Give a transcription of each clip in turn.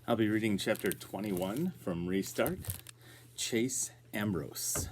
I'll be reading chapter 21 from Restart, Chase Ambrose.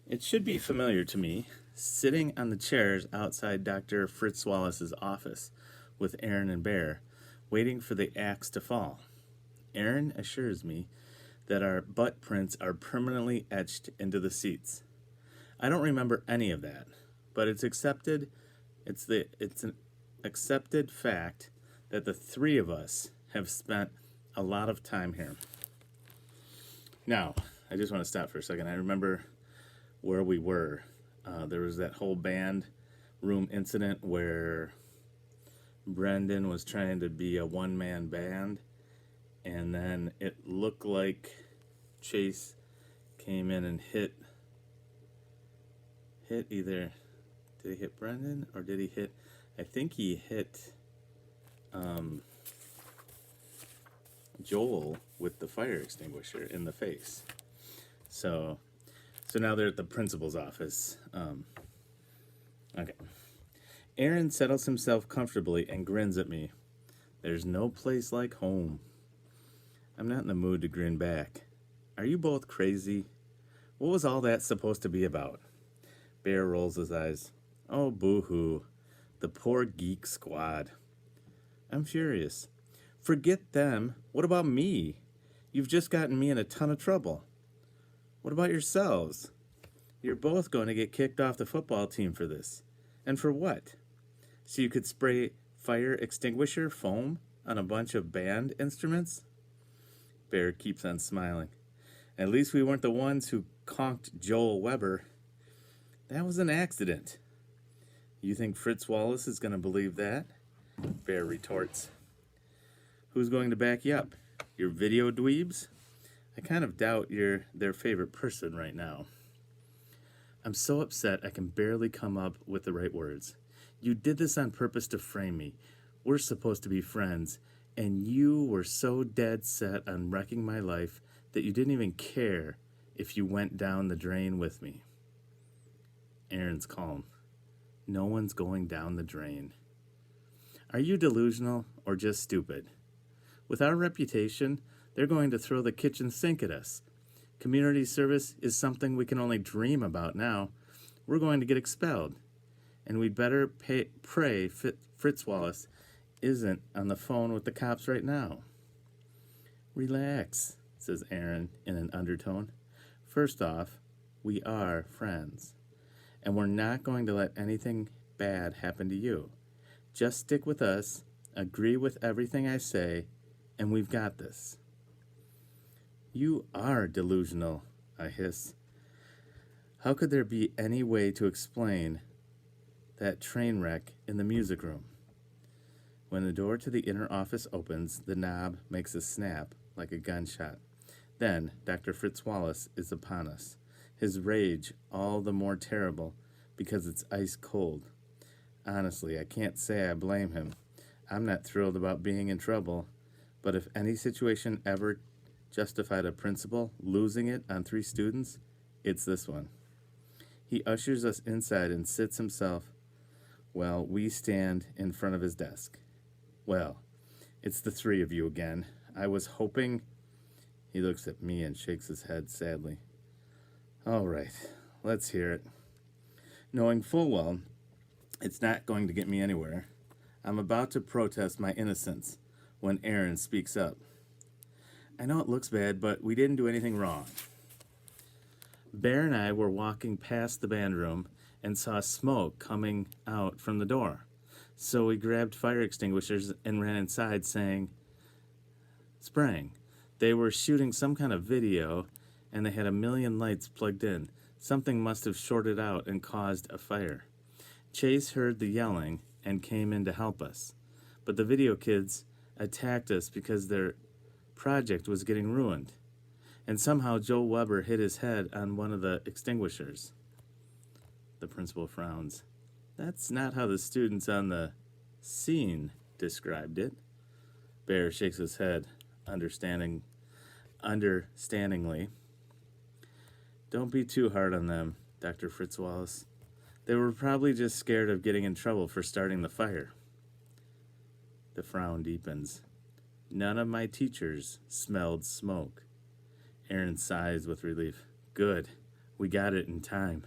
It should be familiar to me, sitting on the chairs outside Dr. Fritz Wallace's office with Aaron and Bear, waiting for the axe to fall. Aaron assures me that our butt prints are permanently etched into the seats. I don't remember any of that, but it's an accepted fact that the three of us have spent a lot of time here. Now, I just want to stop for a second. I remember where we were. There was that whole band room incident where Brendan was trying to be a one-man band, and then it looked like Chase came in and hit either, did he hit Brendan or did he hit, I think he hit Joel with the fire extinguisher in the face. So now they're at the principal's office. Okay. Aaron settles himself comfortably and grins at me. There's no place like home. I'm not in the mood to grin back. Are you both crazy? What was all that supposed to be about? Bear rolls his eyes. Oh, boo-hoo. The poor geek squad. I'm furious. Forget them. What about me? You've just gotten me in a ton of trouble. What about yourselves? You're both going to get kicked off the football team for this. And for what? So you could spray fire extinguisher foam on a bunch of band instruments? Bear keeps on smiling. At least we weren't the ones who conked Joel Weber. That was an accident. You think Fritz Wallace is going to believe that? Bear retorts. Who's going to back you up? Your video dweebs? I kind of doubt you're their favorite person right now. I'm so upset I can barely come up with the right words. You did this on purpose to frame me. We're supposed to be friends, and you were so dead set on wrecking my life that you didn't even care if you went down the drain with me. Aaron's calm. No one's going down the drain. Are you delusional or just stupid? With our reputation, they're going to throw the kitchen sink at us. Community service is something we can only dream about now. We're going to get expelled. And we'd better pray Fritz Wallace isn't on the phone with the cops right now. Relax, says Aaron in an undertone. First off, we are friends. And we're not going to let anything bad happen to you. Just stick with us, agree with everything I say, and we've got this. You are delusional, I hiss. How could there be any way to explain that train wreck in the music room? When the door to the inner office opens, the knob makes a snap like a gunshot. Then Dr. Fritz Wallace is upon us, his rage all the more terrible because it's ice cold. Honestly, I can't say I blame him. I'm not thrilled about being in trouble, but if any situation ever justified a principal losing it on 3 students, it's this one. He ushers us inside and sits himself while we stand in front of his desk. Well, it's the 3 of you again. I was hoping... He looks at me and shakes his head sadly. All right, let's hear it. Knowing full well it's not going to get me anywhere, I'm about to protest my innocence when Aaron speaks up. I know it looks bad, but we didn't do anything wrong. Bear and I were walking past the band room and saw smoke coming out from the door. So we grabbed fire extinguishers and ran inside spraying. They were shooting some kind of video and they had a million lights plugged in. Something must have shorted out and caused a fire. Chase heard the yelling and came in to help us. But the video kids attacked us because their project was getting ruined. And somehow Joel Weber hit his head on one of the extinguishers. The principal frowns. That's not how the students on the scene described it. Bear shakes his head, understandingly. Don't be too hard on them, Dr. Fritz Wallace. They were probably just scared of getting in trouble for starting the fire. The frown deepens. None of my teachers smelled smoke. Aaron sighs with relief. Good. We got it in time.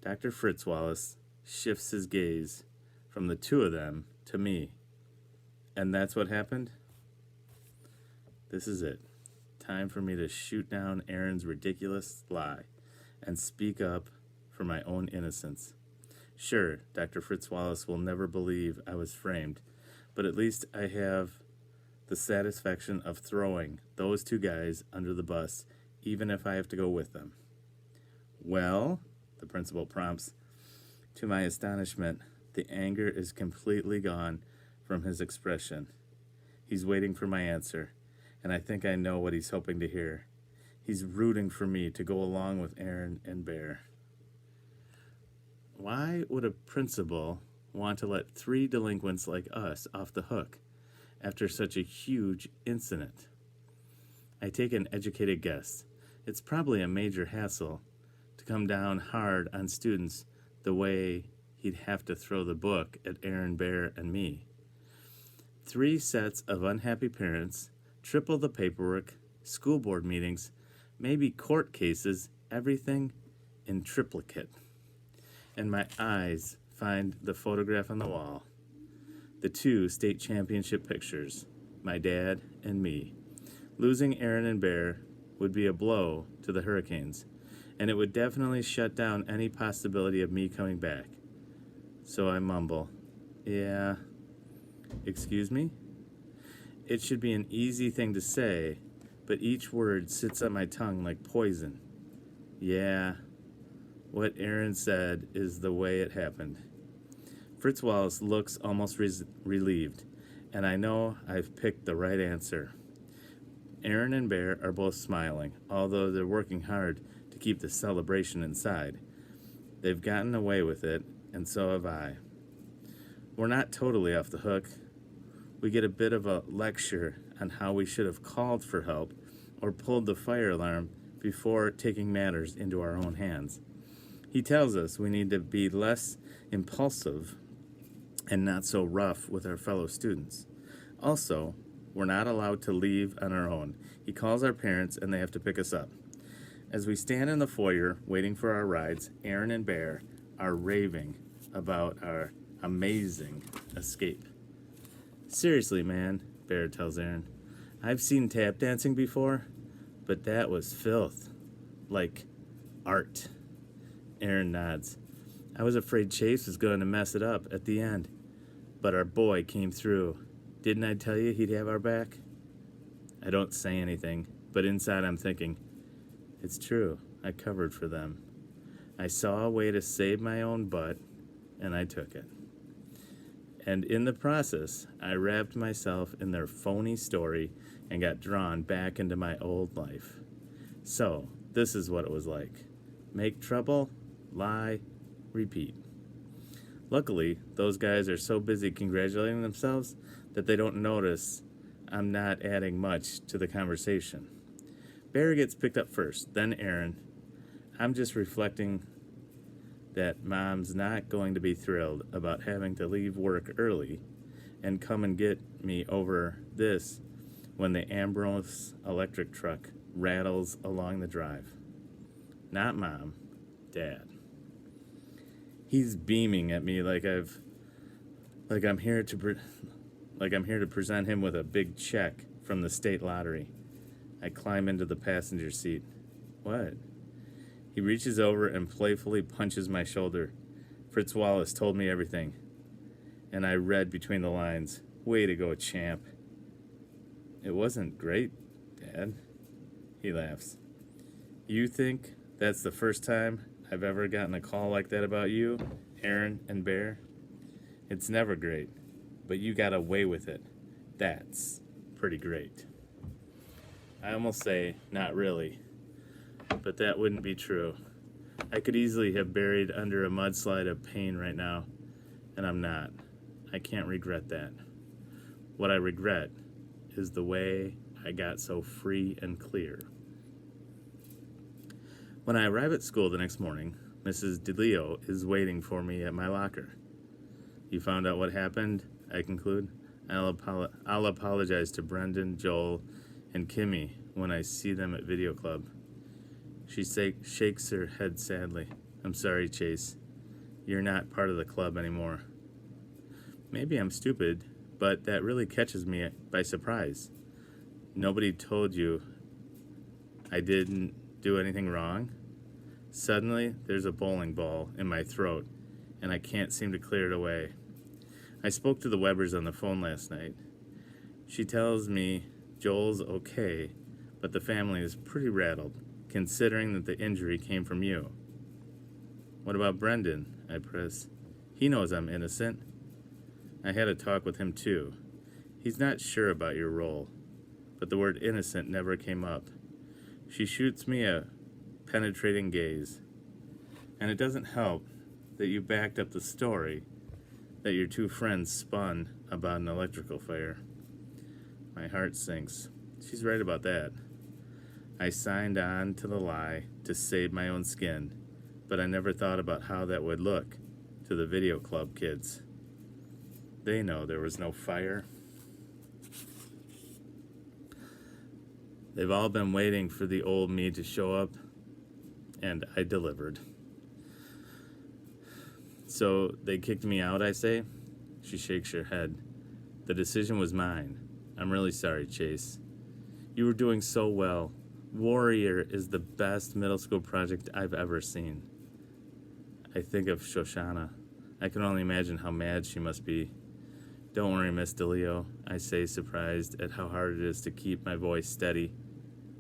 Dr. Fritz Wallace shifts his gaze from the two of them to me. And that's what happened? This is it. Time for me to shoot down Aaron's ridiculous lie and speak up for my own innocence. Sure, Dr. Fritz Wallace will never believe I was framed, but at least I have the satisfaction of throwing those two guys under the bus, even if I have to go with them. Well, the principal prompts. To my astonishment, the anger is completely gone from his expression. He's waiting for my answer, and I think I know what he's hoping to hear. He's rooting for me to go along with Aaron and Bear. Why would a principal want to let 3 delinquents like us off the hook after such a huge incident? I take an educated guess. It's probably a major hassle to come down hard on students the way he'd have to throw the book at Aaron, Bear, and me. 3 sets of unhappy parents, triple the paperwork, school board meetings, maybe court cases, everything in triplicate. And my eyes find the photograph on the wall. The 2 state championship pictures, my dad and me. Losing Aaron and Bear would be a blow to the Hurricanes, and it would definitely shut down any possibility of me coming back. So I mumble, yeah, excuse me? It should be an easy thing to say, but each word sits on my tongue like poison. Yeah, what Aaron said is the way it happened. Fritz Wallace looks almost relieved, and I know I've picked the right answer. Aaron and Bear are both smiling, although they're working hard to keep the celebration inside. They've gotten away with it, and so have I. We're not totally off the hook. We get a bit of a lecture on how we should have called for help or pulled the fire alarm before taking matters into our own hands. He tells us we need to be less impulsive and not so rough with our fellow students. Also, we're not allowed to leave on our own. He calls our parents and they have to pick us up. As we stand in the foyer waiting for our rides, Aaron and Bear are raving about our amazing escape. Seriously, man, Bear tells Aaron, I've seen tap dancing before, but that was filth. Like art. Aaron nods. I was afraid Chase was going to mess it up at the end, but our boy came through. Didn't I tell you he'd have our back? I don't say anything, but inside I'm thinking, it's true, I covered for them. I saw a way to save my own butt, and I took it. And in the process, I wrapped myself in their phony story and got drawn back into my old life. So, this is what it was like. Make trouble, lie, repeat. Luckily, those guys are so busy congratulating themselves that they don't notice I'm not adding much to the conversation. Bear gets picked up first, then Aaron. I'm just reflecting that Mom's not going to be thrilled about having to leave work early and come and get me over this when the Ambrose electric truck rattles along the drive. Not Mom, Dad. He's beaming at me like I'm here to present him with a big check from the state lottery. I climb into the passenger seat. What? He reaches over and playfully punches my shoulder. Fritz Wallace told me everything. And I read between the lines. Way to go, champ. It wasn't great, Dad. He laughs. You think that's the first time I've ever gotten a call like that about you, Aaron and Bear? It's never great, but you got away with it. That's pretty great. I almost say, not really, but that wouldn't be true. I could easily have buried under a mudslide of pain right now, and I'm not. I can't regret that. What I regret is the way I got so free and clear. When I arrive at school the next morning, Mrs. DeLeo is waiting for me at my locker. You found out what happened? I conclude. I'll apologize to Brendan, Joel, and Kimmy when I see them at Video Club. She shakes her head sadly. I'm sorry, Chase. You're not part of the club anymore. Maybe I'm stupid, but that really catches me by surprise. Nobody told you I didn't do anything wrong? Suddenly, there's a bowling ball in my throat, and I can't seem to clear it away. I spoke to the Webbers on the phone last night. She tells me Joel's okay, but the family is pretty rattled, considering that the injury came from you. What about Brendan? I press. He knows I'm innocent. I had a talk with him too. He's not sure about your role, but the word innocent never came up. She shoots me a penetrating gaze. And it doesn't help that you backed up the story that your two friends spun about an electrical fire. My heart sinks. She's right about that. I signed on to the lie to save my own skin, but I never thought about how that would look to the Video Club kids. They know there was no fire. They've all been waiting for the old me to show up, and I delivered. So they kicked me out, I say? She shakes her head. The decision was mine. I'm really sorry, Chase. You were doing so well. Warrior is the best middle school project I've ever seen. I think of Shoshana. I can only imagine how mad she must be. Don't worry, Miss DeLeo, I say, surprised at how hard it is to keep my voice steady.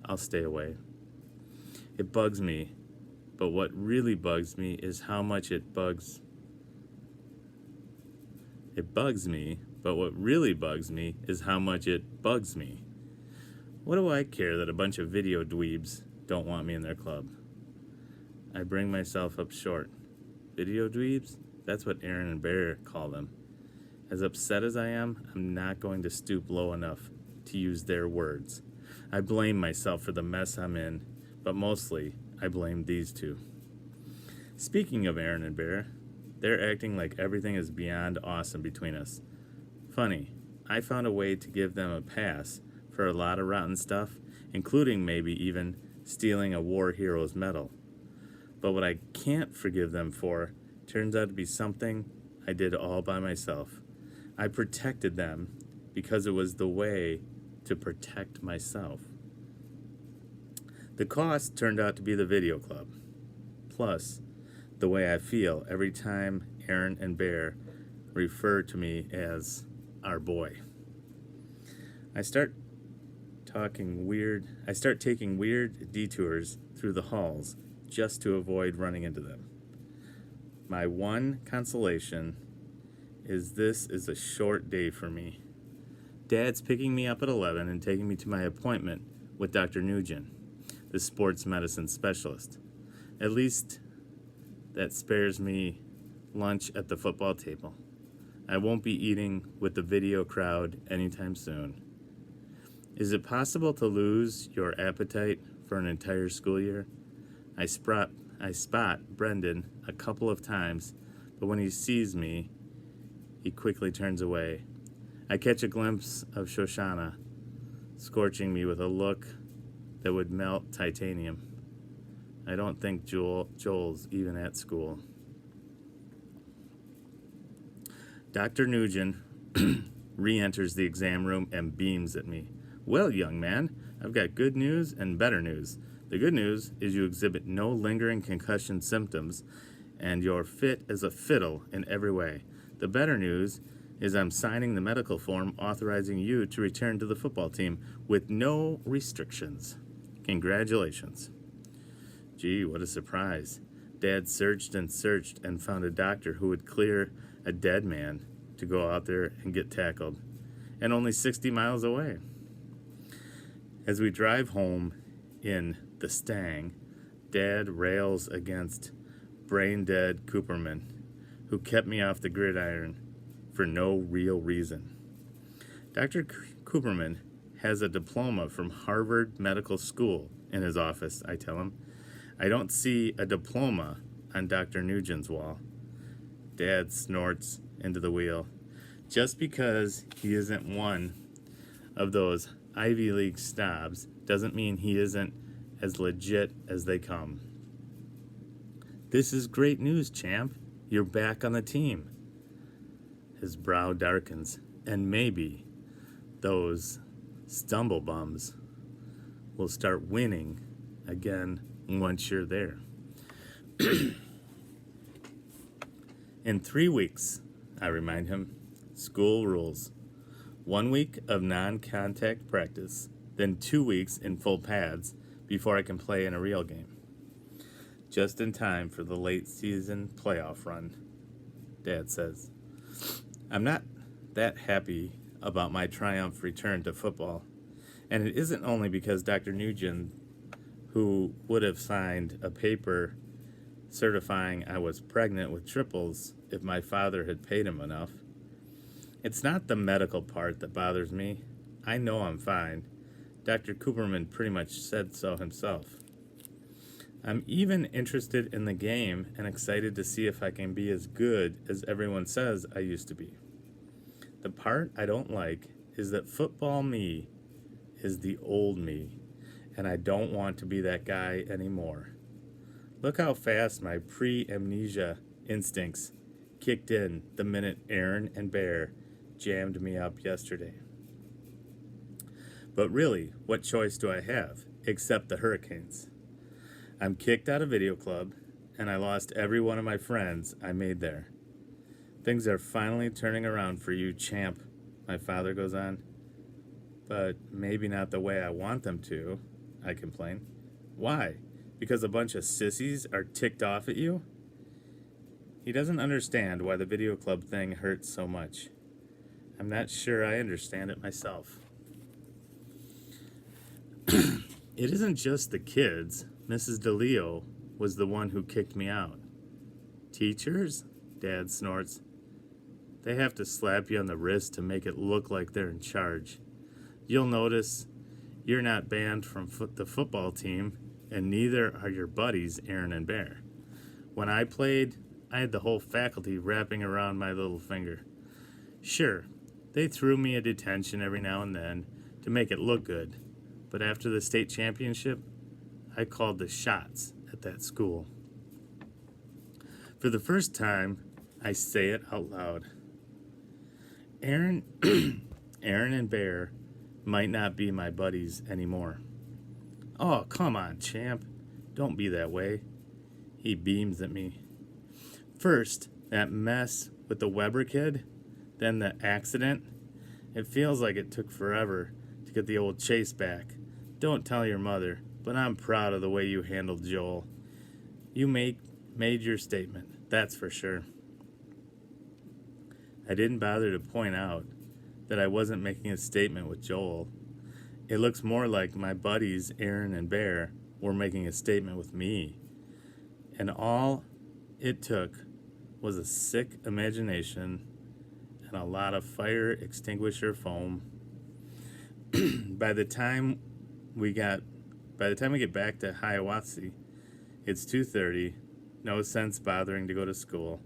I'll stay away. It bugs me, but what really bugs me is how much it bugs me, but what really bugs me is how much it bugs me. What do I care that a bunch of video dweebs don't want me in their club? I bring myself up short. Video dweebs? That's what Aaron and Bear call them. As upset as I am, I'm not going to stoop low enough to use their words. I blame myself for the mess I'm in, but mostly I blame these two. Speaking of Aaron and Bear, they're acting like everything is beyond awesome between us. Funny, I found a way to give them a pass for a lot of rotten stuff, including maybe even stealing a war hero's medal. But what I can't forgive them for turns out to be something I did all by myself. I protected them because it was the way to protect myself. The cost turned out to be the Video Club, plus the way I feel every time Aaron and Bear refer to me as our boy. I start taking weird detours through the halls just to avoid running into them. My one consolation is this is a short day for me. Dad's picking me up at 11 and taking me to my appointment with Dr. Nugent, the sports medicine specialist. At least that spares me lunch at the football table. I won't be eating with the video crowd anytime soon. Is it possible to lose your appetite for an entire school year? I spot Brendan a couple of times, but when he sees me, he quickly turns away. I catch a glimpse of Shoshana, scorching me with a look that would melt titanium. I don't think Joel's even at school. Dr. Nugent re-enters the exam room and beams at me. Well, young man, I've got good news and better news. The good news is you exhibit no lingering concussion symptoms, and you're fit as a fiddle in every way. The better news is I'm signing the medical form authorizing you to return to the football team with no restrictions. Congratulations. Gee, what a surprise. Dad searched and searched and found a doctor who would clear a dead man to go out there and get tackled, and only 60 miles away. As we drive home in the Stang, Dad rails against brain-dead Cooperman, who kept me off the gridiron for no real reason. Dr. Cooperman has a diploma from Harvard Medical School in his office, I tell him. I don't see a diploma on Dr. Nugent's wall. Dad snorts into the wheel. Just because he isn't one of those Ivy League snobs doesn't mean he isn't as legit as they come. This is great news, champ. You're back on the team. His brow darkens, and maybe those stumblebums will start winning again once you're there. In 3 weeks, I remind him, school rules. 1 week of non-contact practice, then 2 weeks in full pads before I can play in a real game. Just in time for the late season playoff run, Dad says. I'm not that happy about my triumph return to football, and it isn't only because Dr. Nugent, who would have signed a paper certifying I was pregnant with triples if my father had paid him enough. It's not the medical part that bothers me. I know I'm fine. Dr. Cooperman pretty much said so himself. I'm even interested in the game and excited to see if I can be as good as everyone says I used to be. The part I don't like is that football me is the old me, and I don't want to be that guy anymore. Look how fast my pre-amnesia instincts kicked in the minute Aaron and Bear jammed me up yesterday. But really, what choice do I have, except the Hurricanes? I'm kicked out of video club, and I lost every one of my friends I made there. Things are finally turning around for you, champ, my father goes on. But maybe not the way I want them to, I complain. Why? Because a bunch of sissies are ticked off at you? He doesn't understand why the video club thing hurts so much. I'm not sure I understand it myself. It isn't just the kids. Mrs. DeLeo was the one who kicked me out. Teachers? Dad snorts. They have to slap you on the wrist to make it look like they're in charge. You'll notice you're not banned from the football team, and neither are your buddies, Aaron and Bear. When I played, I had the whole faculty wrapping around my little finger. Sure, they threw me a detention every now and then to make it look good, but after the state championship, I called the shots at that school. For the first time, I say it out loud. Aaron and Bear might not be my buddies anymore. Oh, come on, champ. Don't be that way. He beams at me. First, that mess with the Weber kid, then the accident. It feels like it took forever to get the old Chase back. Don't tell your mother, but I'm proud of the way you handled Joel. You made your statement, that's for sure. I didn't bother to point out that I wasn't making a statement with Joel. It looks more like my buddies Aaron and Bear were making a statement with me. And all it took was a sick imagination and a lot of fire extinguisher foam. By the time we get back to Hiawassee, it's 2:30. No sense bothering to go to school.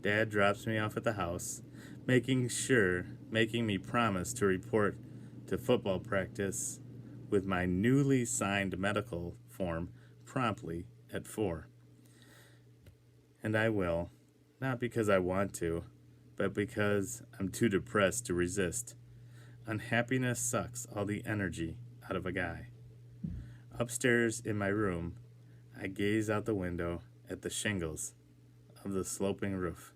Dad drops me off at the house, making me promise to report to football practice with my newly signed medical form promptly at 4. And I will, not because I want to, but because I'm too depressed to resist. Unhappiness sucks all the energy out of a guy. Upstairs in my room, I gaze out the window at the shingles of the sloping roof.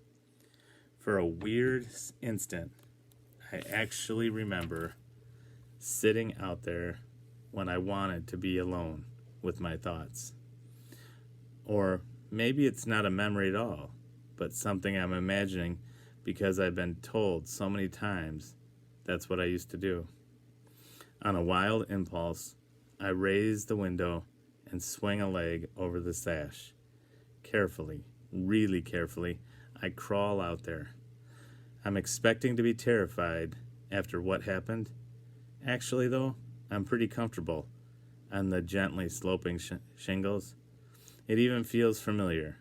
For a weird instant, I actually remember sitting out there when I wanted to be alone with my thoughts. Or maybe it's not a memory at all, but something I'm imagining because I've been told so many times that's what I used to do. On a wild impulse, I raise the window and swing a leg over the sash. Carefully, really carefully, I crawl out there. I'm expecting to be terrified after what happened. Actually, though, I'm pretty comfortable on the gently sloping shingles. It even feels familiar.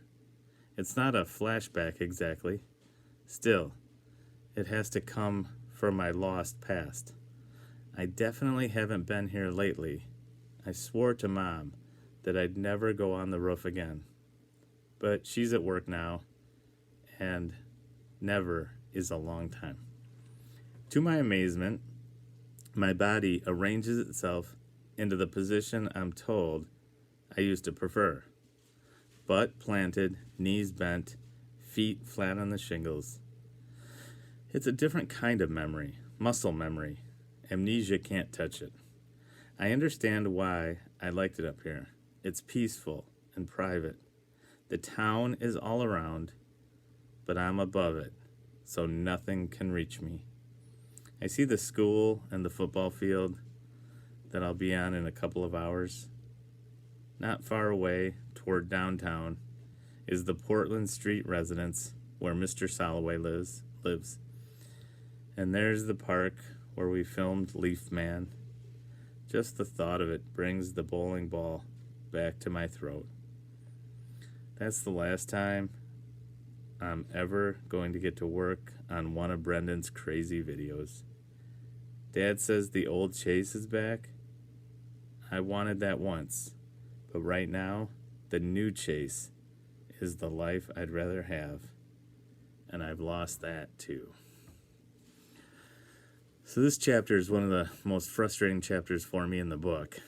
It's not a flashback exactly. Still, It has to come from my lost past. I definitely haven't been here lately. I swore to Mom that I'd never go on the roof again. But she's at work now, and never is a long time. To my amazement, my body arranges itself into the position I'm told I used to prefer. Butt planted, knees bent, feet flat on the shingles. It's a different kind of memory, muscle memory. Amnesia can't touch it. I understand why I liked it up here. It's peaceful and private. The town is all around, but I'm above it, so nothing can reach me. I see the school and the football field that I'll be on in a couple of hours. Not far away, toward downtown, is the Portland Street residence where Mr. Soloway lives. And there's the park where we filmed Leaf Man. Just the thought of it brings the bowling ball back to my throat. That's the last time I'm ever going to get to work on one of Brendan's crazy videos. Dad says the old Chase is back. I wanted that once, but right now, the new Chase is the life I'd rather have, and I've lost that too. So this chapter is one of the most frustrating chapters for me in the book,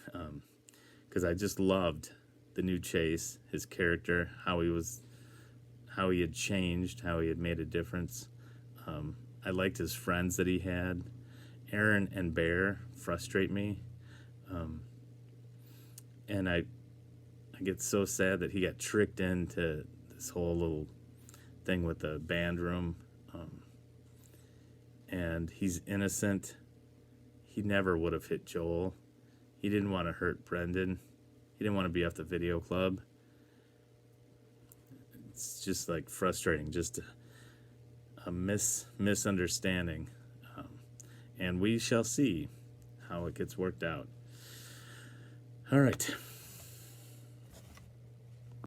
because I just loved the new Chase, his character, how he had changed, how he had made a difference. I liked his friends that he had. Aaron and Bear frustrate me, and I get so sad that he got tricked into this whole little thing with the band room. And he's innocent. He never would have hit Joel. He didn't want to hurt Brendan. He didn't want to be off the video club. It's just like frustrating, just a misunderstanding. And we shall see how it gets worked out. All right.